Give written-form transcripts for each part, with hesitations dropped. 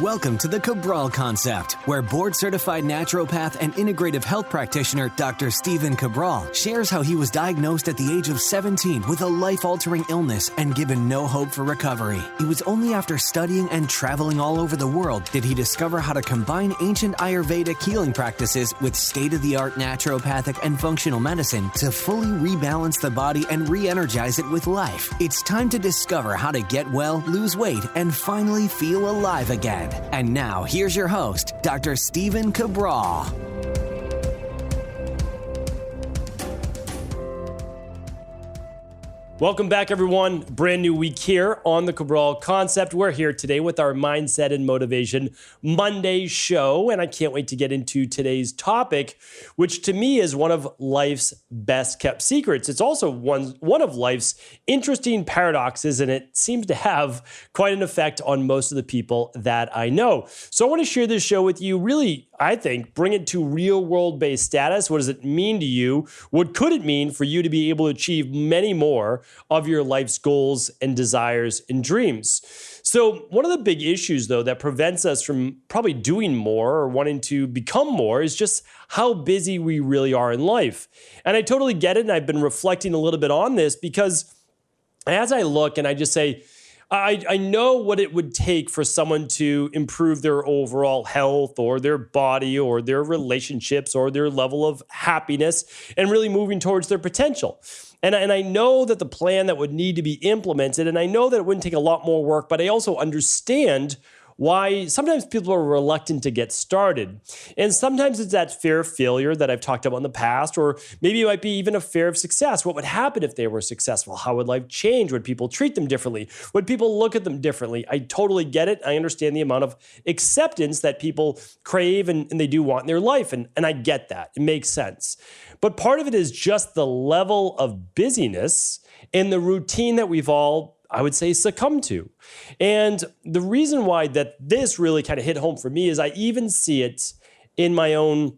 Welcome to the Cabral Concept, where board-certified naturopath and integrative health practitioner Dr. Stephen Cabral shares how he was diagnosed at the age of 17 with a life-altering illness and given no hope for recovery. It was only after studying and traveling all over the world did he discover how to combine ancient Ayurvedic healing practices with state-of-the-art naturopathic and functional medicine to fully rebalance the body and re-energize it with life. It's time to discover how to get well, lose weight, and finally feel alive again. And now, here's your host, Dr. Stephen Cabral. Welcome back, everyone. Brand new week here on the Cabral Concept. We're here today with our Mindset and Motivation Monday show, and I can't wait to get into today's topic, which to me is one of life's best kept secrets. It's also one of life's interesting paradoxes, and it seems to have quite an effect on most of the people that I know. So I want to share this show with you, really, I think, bring it to real world-based status. What does it mean to you? What could it mean for you to be able to achieve many more of your life's goals and desires and dreams? So one of the big issues, though, that prevents us from probably doing more or wanting to become more is just how busy we really are in life. And I totally get it, and I've been reflecting a little bit on this because as I look and I just say, I know what it would take for someone to improve their overall health or their body or their relationships or their level of happiness and really moving towards their potential. And I know that the plan that would need to be implemented, and I know that it wouldn't take a lot more work, but I also understand why sometimes people are reluctant to get started. And sometimes it's that fear of failure that I've talked about in the past, or maybe it might be even a fear of success. What would happen if they were successful? How would life change? Would people treat them differently? Would people look at them differently? I totally get it. I understand the amount of acceptance that people crave and they do want in their life. And I get that. It makes sense. But part of it is just the level of busyness and the routine that we've all, I would say, succumb to. And the reason why that this really kind of hit home for me is I even see it in my own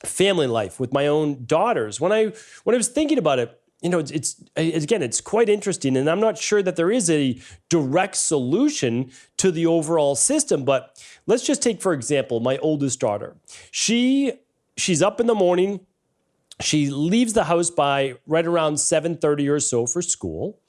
family life with my own daughters. When I was thinking about it, you know, it's quite interesting, and I'm not sure that there is a direct solution to the overall system. But let's just take, for example, my oldest daughter. She's up in the morning. She leaves the house by right around 7:30 or so for school.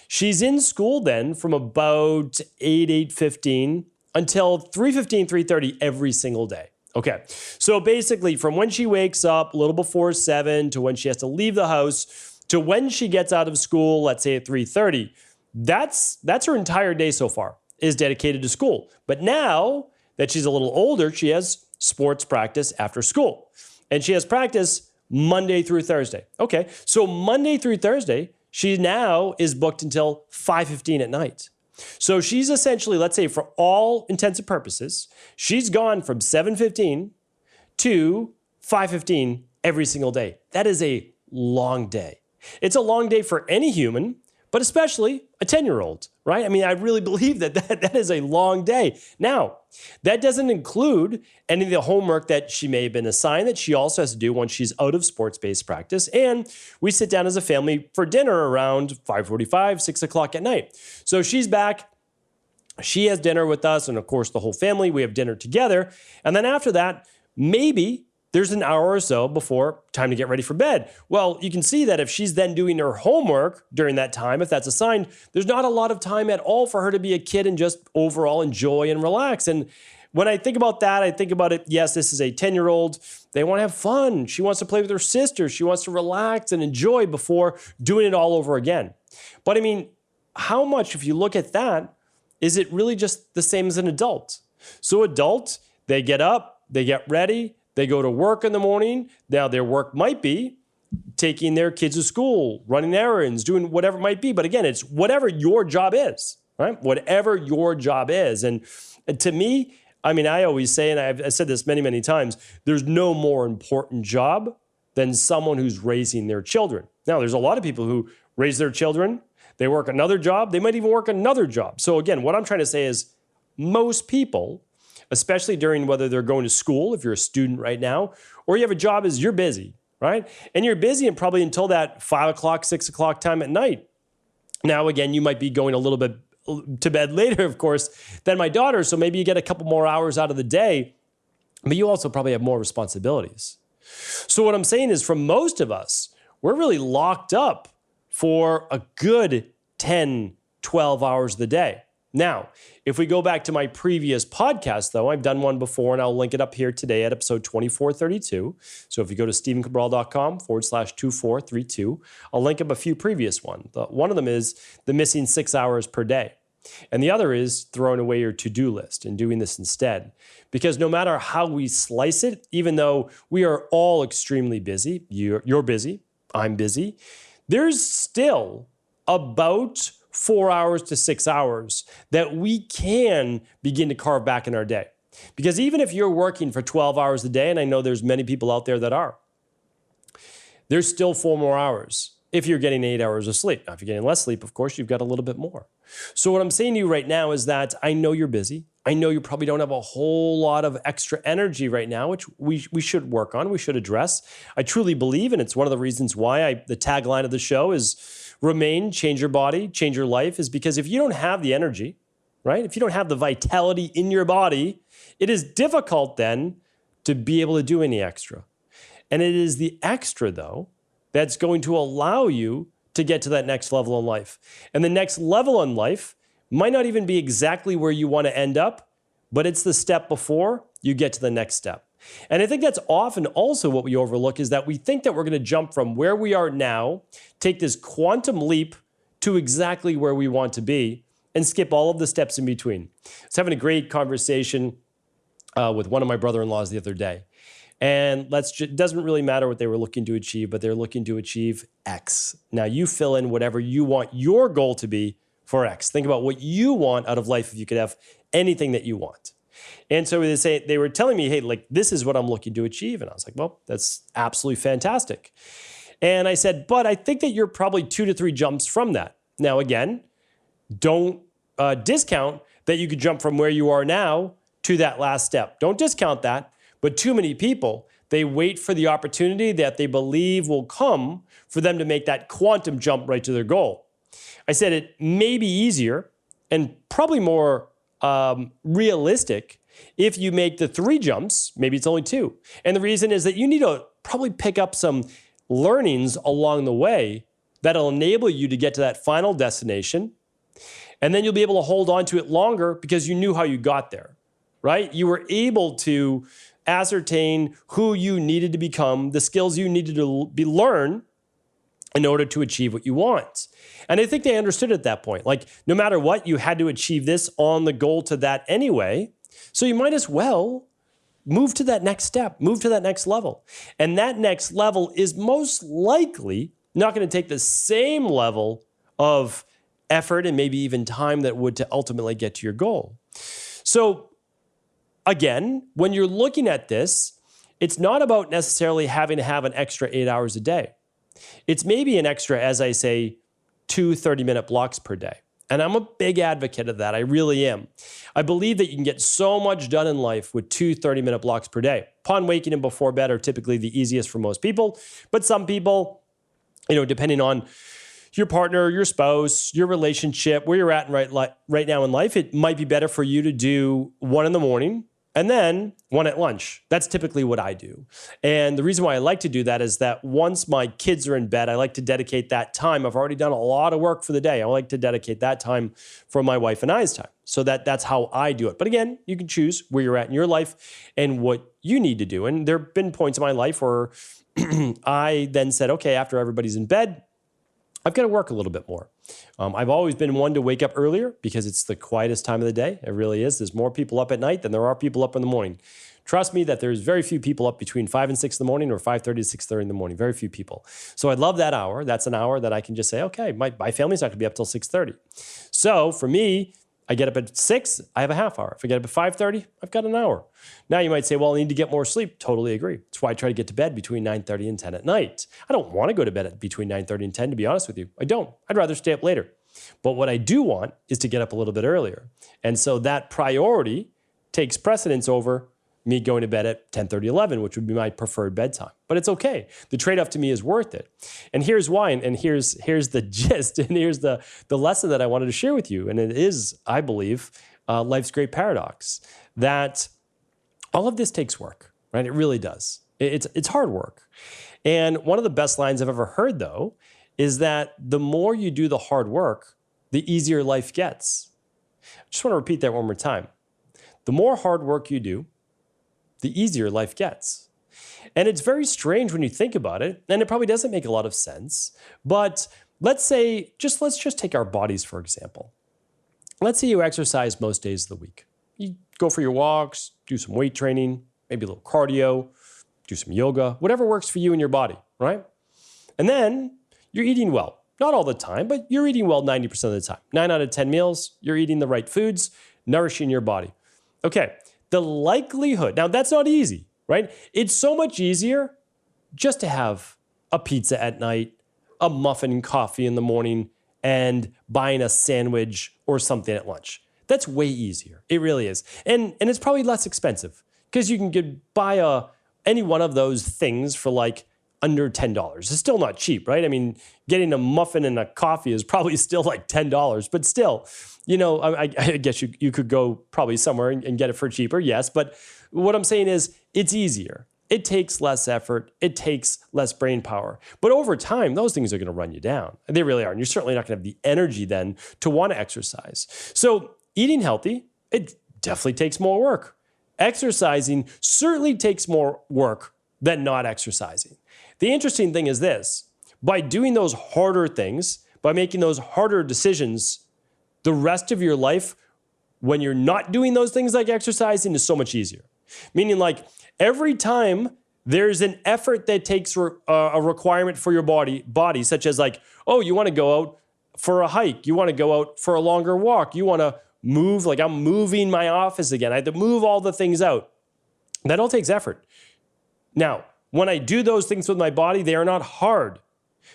She's in school then from about 8:15 until 3:15, 3:30 every single day. Okay, so basically from when she wakes up a little before 7 to when she has to leave the house to when she gets out of school, let's say at 3:30, that's her entire day so far is dedicated to school. But now that she's a little older, she has sports practice after school. And she has practice Monday through Thursday. Okay, so Monday through Thursday, she now is booked until 5:15 at night. So she's essentially, let's say for all intents and purposes, she's gone from 7:15 to 5:15 every single day. That is a long day. It's a long day for any human, but especially a 10-year-old, right? I mean, I really believe that is a long day. Now, that doesn't include any of the homework that she may have been assigned that she also has to do once she's out of sports-based practice. And we sit down as a family for dinner around 5:45, 6 o'clock at night. So she's back. She has dinner with us, and of course, the whole family, we have dinner together. And then after that, maybe there's an hour or so before time to get ready for bed. Well, you can see that if she's then doing her homework during that time, if that's assigned, there's not a lot of time at all for her to be a kid and just overall enjoy and relax. And when I think about that, I think about it, yes, this is a 10-year-old. They want to have fun. She wants to play with her sister. She wants to relax and enjoy before doing it all over again. But I mean, how much, if you look at that, is it really just the same as an adult? So adult, they get up, they get ready, they go to work in the morning. Now, their work might be taking their kids to school, running errands, doing whatever it might be. But again, it's whatever your job is, right? Whatever your job is. And to me, I mean, I always say, and I've said this many, many times, there's no more important job than someone who's raising their children. Now, there's a lot of people who raise their children. They work another job. They might even work another job. So again, what I'm trying to say is most people, especially during whether they're going to school, if you're a student right now, or you have a job, is you're busy, right? And you're busy and probably until that 5 o'clock, 6 o'clock time at night. Now, again, you might be going a little bit to bed later, of course, than my daughter. So maybe you get a couple more hours out of the day, but you also probably have more responsibilities. So what I'm saying is, for most of us, we're really locked up for a good 10, 12 hours of the day. Now, if we go back to my previous podcast, though, I've done one before, and I'll link it up here today at episode 2432. So if you go to stephencabral.com/2432, I'll link up a few previous ones. One of them is the missing 6 hours per day. And the other is throwing away your to-do list and doing this instead. Because no matter how we slice it, even though we are all extremely busy, you're busy, I'm busy, there's still about 4 hours to 6 hours that we can begin to carve back in our day. Because even if you're working for 12 hours a day, and I know there's many people out there that are, there's still 4 more hours if you're getting 8 hours of sleep. Now, if you're getting less sleep, of course, you've got a little bit more. So what I'm saying to you right now is that I know you're busy. I know you probably don't have a whole lot of extra energy right now, which we should work on, we should address. I truly believe, and it's one of the reasons why the tagline of the show is remain, change your body, change your life, is because if you don't have the energy, right? If you don't have the vitality in your body, it is difficult then to be able to do any extra. And it is the extra, though, that's going to allow you to get to that next level in life. And the next level in life might not even be exactly where you want to end up, but it's the step before you get to the next step. And I think that's often also what we overlook, is that we think that we're going to jump from where we are now, take this quantum leap to exactly where we want to be, and skip all of the steps in between. I was having a great conversation with one of my brother-in-laws the other day. And it doesn't really matter what they were looking to achieve, but they're looking to achieve X. Now you fill in whatever you want your goal to be for X. Think about what you want out of life if you could have anything that you want. And so they were telling me, hey, like, this is what I'm looking to achieve. And I was like, well, that's absolutely fantastic. And I said, but I think that you're probably 2 to 3 jumps from that. Now, again, don't discount that you could jump from where you are now to that last step. Don't discount that. But too many people, they wait for the opportunity that they believe will come for them to make that quantum jump right to their goal. I said it may be easier and probably more realistic if you make the 3 jumps. Maybe it's only 2. And the reason is that you need to probably pick up some learnings along the way that'll enable you to get to that final destination. And then you'll be able to hold on to it longer because you knew how you got there, right? You were able to ascertain who you needed to become, the skills you needed to learn in order to achieve what you want. And I think they understood at that point, like, no matter what, you had to achieve this on the goal to that anyway. So you might as well move to that next step, move to that next level. And that next level is most likely not going to take the same level of effort and maybe even time that would to ultimately get to your goal. So again, when you're looking at this, it's not about necessarily having to have an extra 8 hours a day. It's maybe an extra, as I say, 2 30-minute blocks per day. And I'm a big advocate of that. I really am. I believe that you can get so much done in life with 2 30-minute blocks per day. Upon waking and before bed are typically the easiest for most people. But some people, depending on your partner, your spouse, your relationship, where you're at right now in life, it might be better for you to do 1 in the morning and then 1 at lunch. That's typically what I do. And the reason why I like to do that is that once my kids are in bed, I like to dedicate that time. I've already done a lot of work for the day. I like to dedicate that time for my wife and I's time. So that's how I do it. But again, you can choose where you're at in your life and what you need to do. And there have been points in my life where I then said, okay, after everybody's in bed, I've got to work a little bit more. I've always been one to wake up earlier because it's the quietest time of the day. It really is. There's more people up at night than there are people up in the morning. Trust me that there's very few people up between 5 and 6 in the morning or 5:30 to 6:30 in the morning. Very few people. So I love that hour. That's an hour that I can just say, okay, my family's not going to be up till 6:30. So for me, I get up at 6, I have a half hour. If I get up at 5:30, I've got an hour. Now you might say, well, I need to get more sleep. Totally agree. That's why I try to get to bed between 9:30 and 10 at night. I don't want to go to bed between 9:30 and 10, to be honest with you. I don't. I'd rather stay up later. But what I do want is to get up a little bit earlier. And so that priority takes precedence over me going to bed at 10:30, 11, which would be my preferred bedtime. But it's okay. The trade-off to me is worth it. And here's why, and here's the gist, and here's the lesson that I wanted to share with you. And it is, I believe, life's great paradox, that all of this takes work, right? It really does. It's hard work. And one of the best lines I've ever heard, though, is that the more you do the hard work, the easier life gets. I just want to repeat that one more time. The more hard work you do, the easier life gets. And it's very strange when you think about it, and it probably doesn't make a lot of sense. But let's just take our bodies, for example. Let's say you exercise most days of the week. You go for your walks, do some weight training, maybe a little cardio, do some yoga, whatever works for you and your body, right? And then you're eating well. Not all the time, but you're eating well 90% of the time. 9 out of 10 meals, you're eating the right foods, nourishing your body. Okay, the likelihood, now that's not easy, right? It's so much easier just to have a pizza at night, a muffin and coffee in the morning, and buying a sandwich or something at lunch. That's way easier. It really is. And it's probably less expensive because you can buy any one of those things for like under $10. It's still not cheap, right? I mean, getting a muffin and a coffee is probably still like $10, but still, I guess you could go probably somewhere and get it for cheaper, yes. But what I'm saying is it's easier. It takes less effort. It takes less brain power. But over time, those things are going to run you down. They really are. And you're certainly not going to have the energy then to want to exercise. So eating healthy, it definitely takes more work. Exercising certainly takes more work than not exercising. The interesting thing is this: by doing those harder things, by making those harder decisions, the rest of your life, when you're not doing those things like exercising, is so much easier. Meaning, like, every time there's an effort that takes a requirement for your body, such as like, oh, you want to go out for a hike, you want to go out for a longer walk, you want to move, like I'm moving my office again, I have to move all the things out. That all takes effort. Now, when I do those things with my body, they are not hard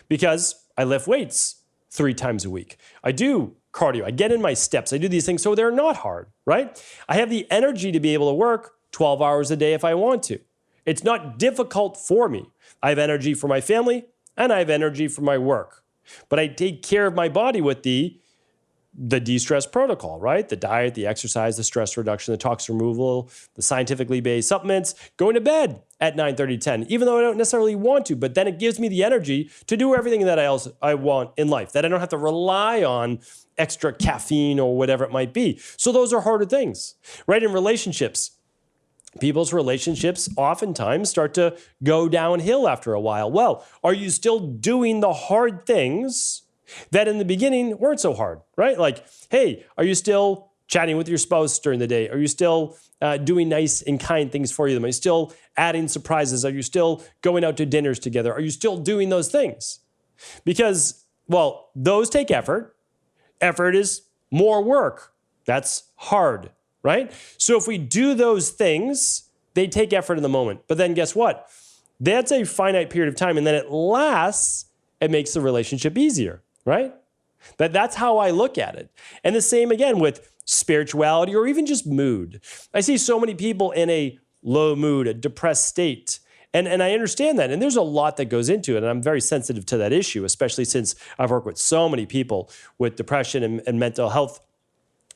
because I lift weights 3 times a week. I do cardio, I get in my steps, I do these things, so they're not hard, right? I have the energy to be able to work 12 hours a day if I want to. It's not difficult for me. I have energy for my family and I have energy for my work. But I take care of my body with the de-stress protocol, right? The diet, the exercise, the stress reduction, the toxin removal, the scientifically based supplements, going to bed at 9:30, 10, even though I don't necessarily want to, but then it gives me the energy to do everything that I want in life, that I don't have to rely on extra caffeine or whatever it might be. So those are harder things, right? In relationships, people's relationships oftentimes start to go downhill after a while. Well, are you still doing the hard things that in the beginning weren't so hard, right? Like, hey, are you still chatting with your spouse during the day? Are you still doing nice and kind things for them? Are you still adding surprises? Are you still going out to dinners together? Are you still doing those things? Because, well, those take effort. Effort is more work. That's hard, right? So if we do those things, they take effort in the moment. But then guess what? That's a finite period of time. And then it lasts, it makes the relationship easier, right? That's how I look at it. And the same again with spirituality or even just mood. I see so many people in a low mood, a depressed state. And I understand that. And there's a lot that goes into it. And I'm very sensitive to that issue, especially since I've worked with so many people with depression and mental health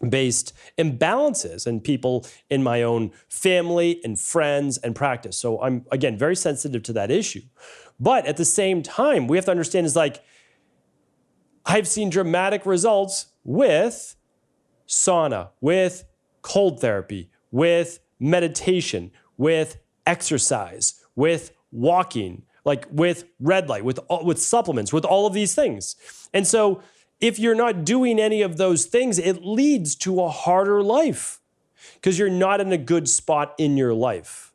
based imbalances and people in my own family and friends and practice. So I'm, again, very sensitive to that issue. But at the same time, we have to understand is like, I've seen dramatic results with sauna, with cold therapy, with meditation, with exercise, with walking, like with red light, with supplements, with all of these things. And so if you're not doing any of those things, it leads to a harder life because you're not in a good spot in your life.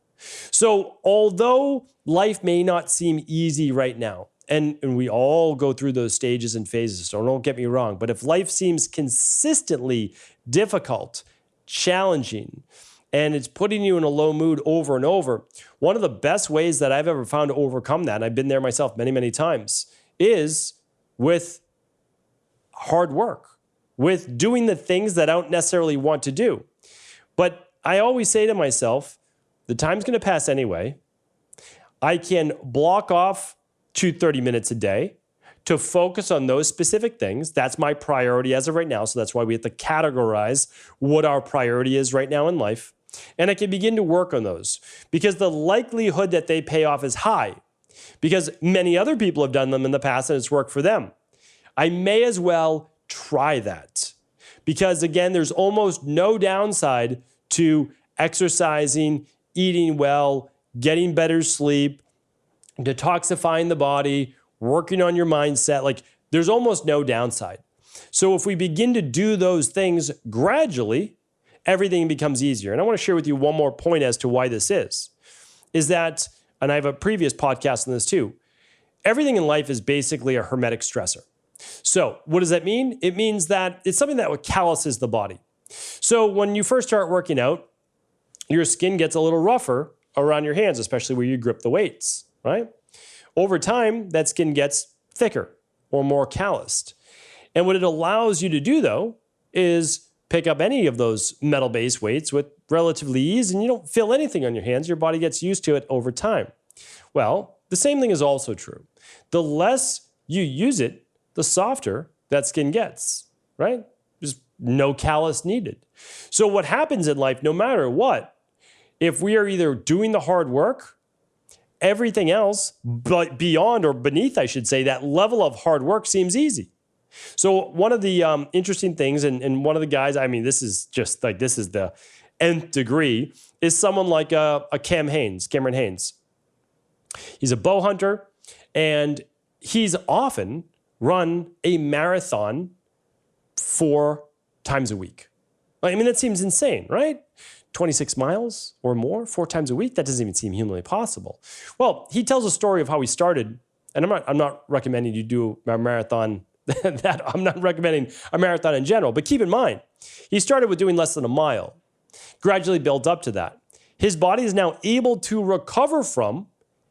So although life may not seem easy right now, and we all go through those stages and phases, so don't get me wrong, but if life seems consistently difficult, challenging, and it's putting you in a low mood over and over, one of the best ways that I've ever found to overcome that, and I've been there myself many, many times, is with hard work, with doing the things that I don't necessarily want to do. But I always say to myself, the time's going to pass anyway. I can block off 30 minutes a day to focus on those specific things. That's my priority as of right now. So that's why we have to categorize what our priority is right now in life. And I can begin to work on those because the likelihood that they pay off is high because many other people have done them in the past and it's worked for them. I may as well try that because again, there's almost no downside to exercising, eating well, getting better sleep, detoxifying the body, working on your mindset. Like there's almost no downside. So if we begin to do those things gradually, everything becomes easier. And I want to share with you one more point as to why this is that, and I have a previous podcast on this too, everything in life is basically a hermetic stressor. So what does that mean? It means that it's something that calluses the body. So when you first start working out, your skin gets a little rougher around your hands, especially where you grip the weights, right? Over time, that skin gets thicker or more calloused. And what it allows you to do, though, is pick up any of those metal-based weights with relatively ease, and you don't feel anything on your hands. Your body gets used to it over time. Well, the same thing is also true. The less you use it, the softer that skin gets, right? There's no callus needed. So what happens in life, no matter what, if we are either doing the hard work, everything else, but beyond or beneath, I should say, that level of hard work seems easy. So one of the interesting things, and one of the guys, I mean, this is the nth degree, is someone like Cameron Hanes. He's a bow hunter, and he's often run a marathon 4 times a week. I mean, that seems insane, right? 26 miles or more 4 times a week? That doesn't even seem humanly possible. Well, he tells a story of how he started, and I'm not recommending you do a marathon. I'm not recommending a marathon in general, but keep in mind, he started with doing less than a mile, gradually built up to that. His body is now able to recover from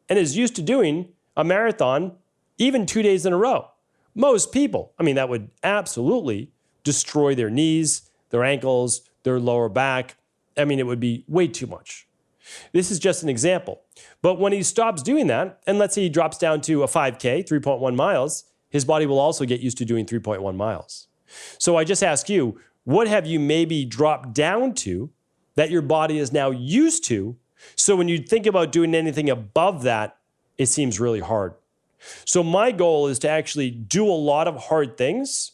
and is used to doing a marathon even 2 days in a row. Most people, I mean, that would absolutely destroy their knees, their ankles, their lower back. I mean, it would be way too much. This is just an example. But when he stops doing that, and let's say he drops down to a 5K, 3.1 miles, his body will also get used to doing 3.1 miles. So I just ask you, what have you maybe dropped down to that your body is now used to? So when you think about doing anything above that, it seems really hard. So my goal is to actually do a lot of hard things.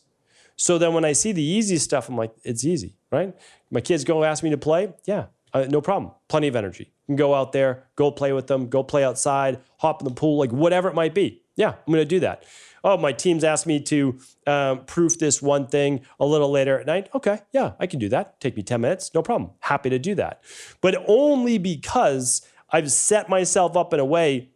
So then when I see the easy stuff, I'm like, it's easy, right? My kids go ask me to play. Yeah, no problem. Plenty of energy. You can go out there, go play with them, go play outside, hop in the pool, like whatever it might be. Yeah, I'm going to do that. Oh, my team's asked me to proof this one thing a little later at night. Okay, yeah, I can do that. Take me 10 minutes, no problem. Happy to do that. But only because I've set myself up in a way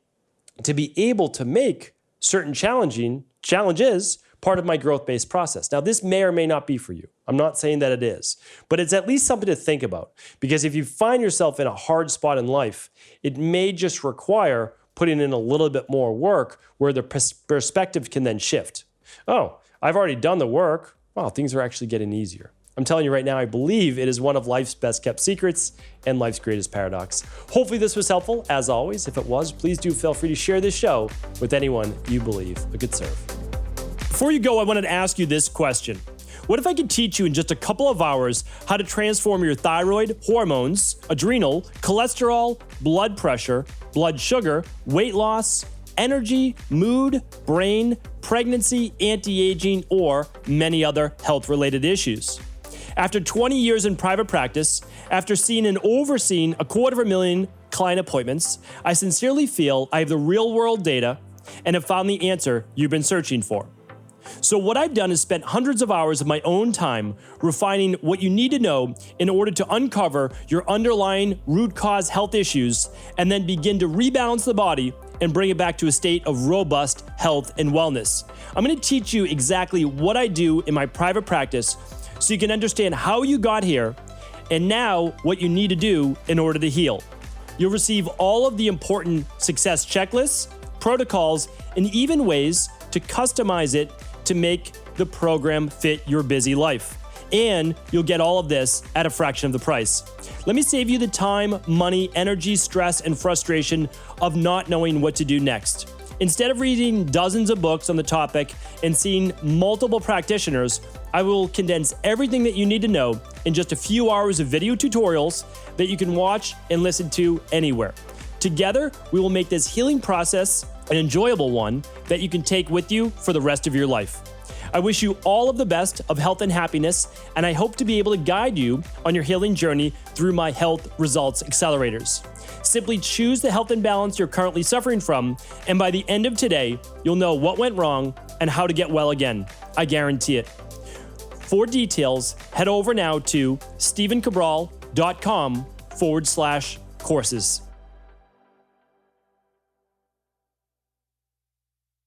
to be able to make certain challenges part of my growth-based process. Now, this may or may not be for you. I'm not saying that it is, but it's at least something to think about. Because if you find yourself in a hard spot in life, it may just require putting in a little bit more work where the perspective can then shift. Oh, I've already done the work. Wow, things are actually getting easier. I'm telling you right now, I believe it is one of life's best kept secrets and life's greatest paradox. Hopefully this was helpful. As always, if it was, please do feel free to share this show with anyone you believe it could serve. Before you go, I wanted to ask you this question. What if I could teach you in just a couple of hours how to transform your thyroid, hormones, adrenal, cholesterol, blood pressure, blood sugar, weight loss, energy, mood, brain, pregnancy, anti-aging, or many other health-related issues? After 20 years in private practice, after seeing and overseeing 250,000 client appointments, I sincerely feel I have the real-world data and have found the answer you've been searching for. So what I've done is spent hundreds of hours of my own time refining what you need to know in order to uncover your underlying root cause health issues and then begin to rebalance the body and bring it back to a state of robust health and wellness. I'm going to teach you exactly what I do in my private practice so you can understand how you got here and now what you need to do in order to heal. You'll receive all of the important success checklists, protocols, and even ways to customize it to make the program fit your busy life. And you'll get all of this at a fraction of the price. Let me save you the time, money, energy, stress, and frustration of not knowing what to do next. Instead of reading dozens of books on the topic and seeing multiple practitioners, I will condense everything that you need to know in just a few hours of video tutorials that you can watch and listen to anywhere. Together, we will make this healing process an enjoyable one that you can take with you for the rest of your life. I wish you all of the best of health and happiness, and I hope to be able to guide you on your healing journey through my Health Results Accelerators. Simply choose the health imbalance you're currently suffering from, and by the end of today, you'll know what went wrong and how to get well again. I guarantee it. For details, head over now to stephencabral.com/courses.